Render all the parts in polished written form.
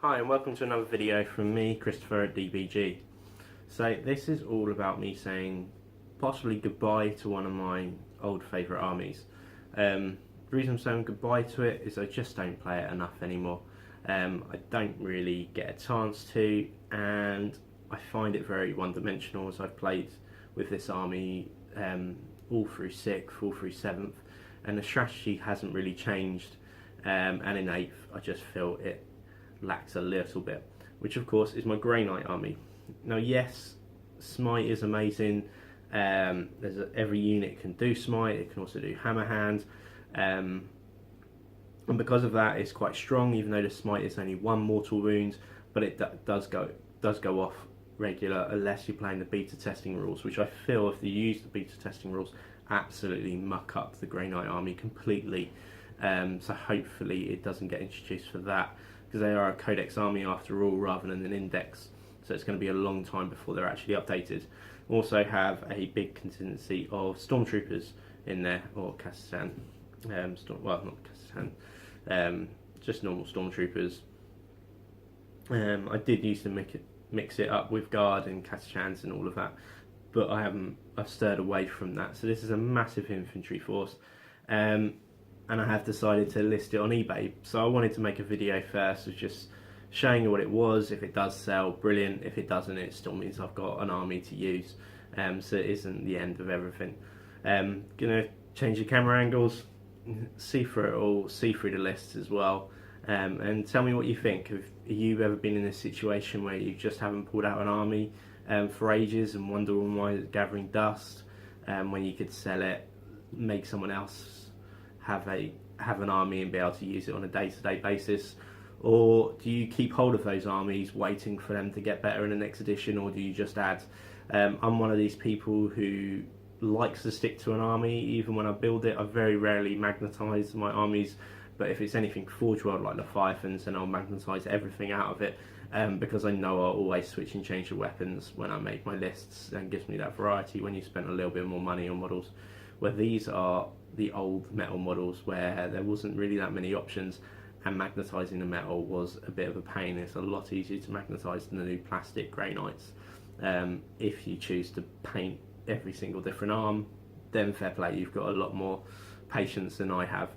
Hi and welcome to another video from me, Christopher at DBG. So this is all about me saying possibly goodbye to one of my old favourite armies. The reason I'm saying goodbye to it is I just don't play it enough anymore. I don't really get a chance to, and I find it very one-dimensional as I've played with this army all through 6th, all through 7th, and the strategy hasn't really changed, and in 8th I just feel it lacks a little bit, which of course is my Grey Knight army. Now yes, Smite is amazing. Every unit can do Smite, it can also do Hammer Hand, and because of that it's quite strong, even though the Smite is only 1 mortal wound, but it does go off regular unless you're playing the beta testing rules, which I feel if you use the beta testing rules absolutely muck up the Grey Knight army completely. So hopefully it doesn't get introduced for that, because they are a codex army after all rather than an index, so it's going to be a long time before they're actually updated. Also have a big contingency of Stormtroopers in there, or Kasrkin, well not Kasrkin, just normal Stormtroopers. I did used to mix it up with Guard and Kasrkins and all of that, but I've stirred away from that. So this is a massive infantry force, and I have decided to list it on eBay. So I wanted to make a video first of just showing you what it was. If it does sell, brilliant. If it doesn't, it still means I've got an army to use. So it isn't the end of everything. Gonna change the camera angles, see through it all, see through the lists as well, and tell me what you think. Have you ever been in this situation where you just haven't pulled out an army for ages and wondering why it's gathering dust, when you could sell it, make someone else have an army and be able to use it on a day-to-day basis? Or do you keep hold of those armies waiting for them to get better in the next edition, or do you just add? I'm one of these people who likes to stick to an army even when I build it. I very rarely magnetise my armies, but if it's anything forgworld like Leviathans, then I'll magnetise everything out of it, because I know I'll always switch and change the weapons when I make my lists, and gives me that variety when you spend a little bit more money on models. Where these are the old metal models where there wasn't really that many options, and magnetising the metal was a bit of a pain. It's a lot easier to magnetise than the new plastic Grey Knights. If you choose to paint every single different arm, then fair play, you've got a lot more patience than I have.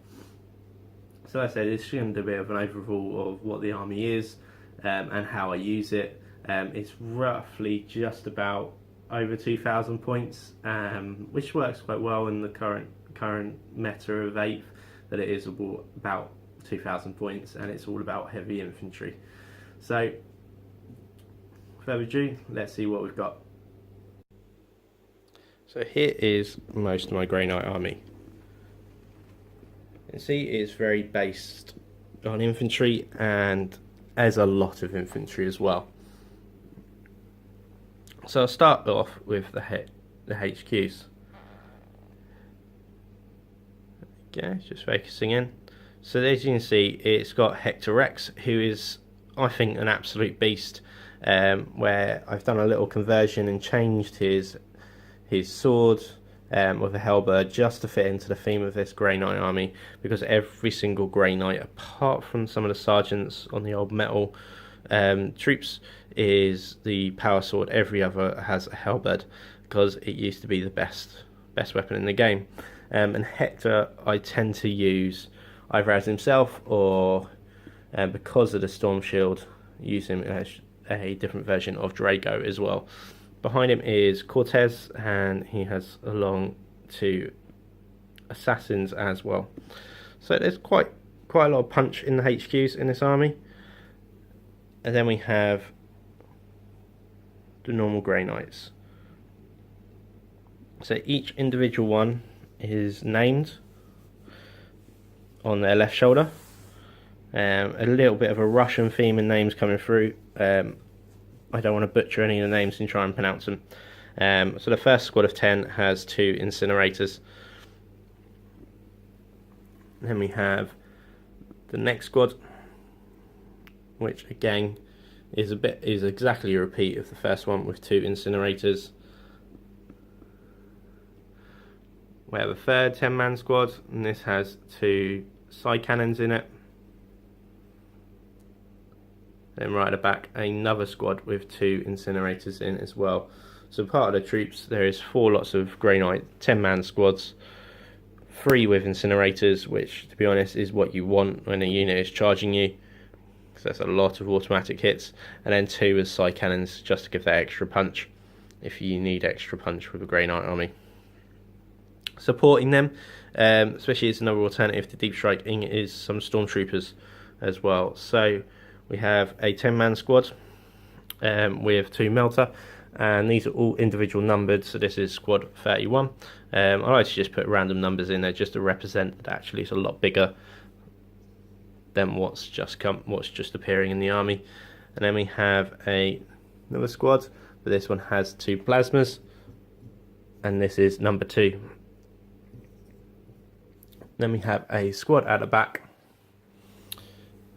So like I said, it's going to be a bit of an overview of what the army is, and how I use it. It's roughly just about over 2,000 points, which works quite well in the current meta of 8th, that it is about 2,000 points, and it's all about heavy infantry. So without further ado, let's see what we've got. So here is most of my Grey Knight army. You can see it's very based on infantry, and there's a lot of infantry as well. So I'll start off with the HQs. Okay, just focusing in. So as you can see, it's got Hector Rex, who is, I think, an absolute beast. Where I've done a little conversion and changed his sword with a halberd just to fit into the theme of this Grey Knight army, because every single Grey Knight, apart from some of the sergeants on the old metal troops, is the power sword. Every other has a halberd, because it used to be the best weapon in the game. And Hector I tend to use either as himself, or because of the storm shield, use him as a different version of Drago as well. Behind him is Coteaz, and he has along 2 assassins as well. So there's quite a lot of punch in the HQs in this army. And then we have the normal Grey Knights. So each individual one is named on their left shoulder. A little bit of a Russian theme in names coming through. I don't want to butcher any of the names and try and pronounce them. So the first squad of 10 has 2 Incinerators. Then we have the next squad, which again is exactly a repeat of the first one with 2 Incinerators. We have a third 10-man squad, and this has 2 side cannons in it. Then right at the back, another squad with 2 incinerators in as well. So part of the troops, there is 4 lots of Grey Knight 10-man squads, 3 with incinerators, which to be honest is what you want when a unit is charging you, because that's a lot of automatic hits, and then 2 as side cannons just to give that extra punch if you need extra punch with a Grey Knight army. Supporting them, especially as another alternative to deep striking, is some Stormtroopers as well. So we have a 10-man squad with 2 Melter, and these are all individual numbered, so this is squad 31. I like to just put random numbers in there just to represent that actually it's a lot bigger than what's just appearing in the army. And then we have another squad, but this one has 2 Plasmas, and this is number 2. Then we have a squad at the back,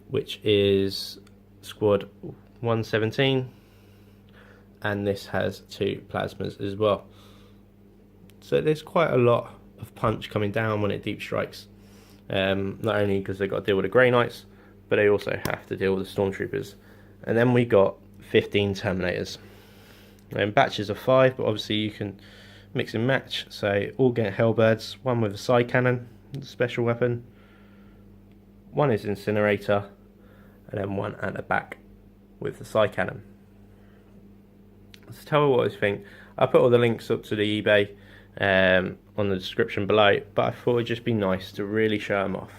which is squad 117, and this has 2 Plasmas as well. So there's quite a lot of punch coming down when it deep strikes, not only because they've got to deal with the Grey Knights, but they also have to deal with the Stormtroopers. And then we got 15 Terminators, and batches of 5, but obviously you can mix and match. So all get Halberds, 1 with a side cannon, special weapon, 1 is Incinerator, and then 1 at the back with the side cannon. So tell me what you think. I'll put all the links up to the eBay on the description below, but I thought it'd just be nice to really show them off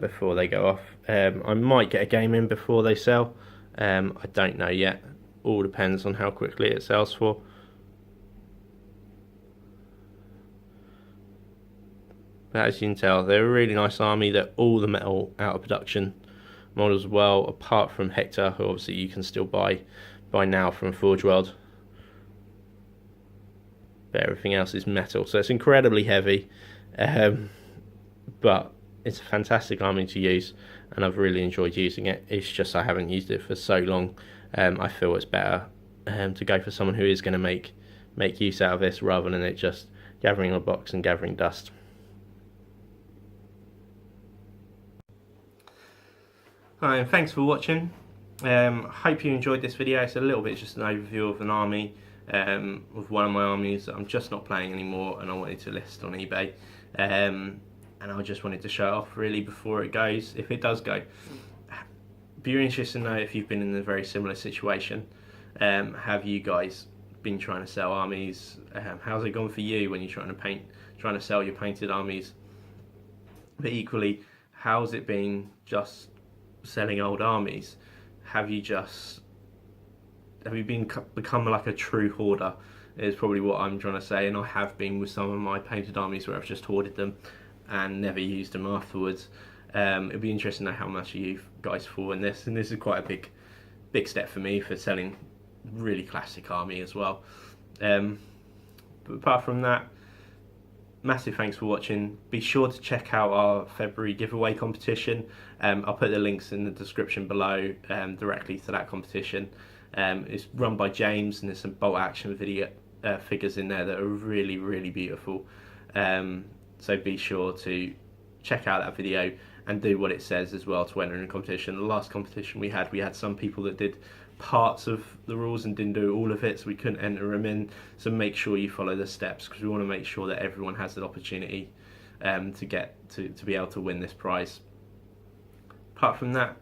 before they go off. I might get a game in before they sell. I don't know yet. All depends on how quickly it sells for. But as you can tell, they're a really nice army. They're all the metal out of production models as well, apart from Hector, who obviously you can still buy now from forgworld. But everything else is metal, so it's incredibly heavy, but it's a fantastic army to use, and I've really enjoyed using it. It's just I haven't used it for so long. I feel it's better to go for someone who is going to make use out of this, rather than it just gathering in a box and gathering dust. Hi, and thanks for watching. Hope you enjoyed this video. It's a little bit just an overview of an army, of one of my armies that I'm just not playing anymore, and I wanted to list on eBay, and I just wanted to show it off really before it goes, if it does go. Be interested to know if you've been in a very similar situation. Have you guys been trying to sell armies? How's it gone for you when you're trying to sell your painted armies? But equally, how's it been just selling old armies? Have you become like a true hoarder, is probably what I'm trying to say. And I have been with some of my painted armies where I've just hoarded them and never used them afterwards. It'd be interesting to know how much you guys fall in this, and this is quite a big step for me for selling really classic army as well. But apart from that, massive thanks for watching. Be sure to check out our February giveaway competition. I'll put the links in the description below directly to that competition. It's run by James, and there's some bolt action video figures in there that are really, really beautiful. So be sure to check out that video and do what it says as well to enter in the competition. The last competition we had some people that did parts of the rules and didn't do all of it, so we couldn't enter them in. So make sure you follow the steps, because we want to make sure that everyone has the opportunity to be able to win this prize. Apart from that,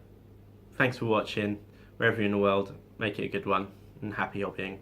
thanks for watching. Wherever you're in the world, make it a good one, and happy hobbying.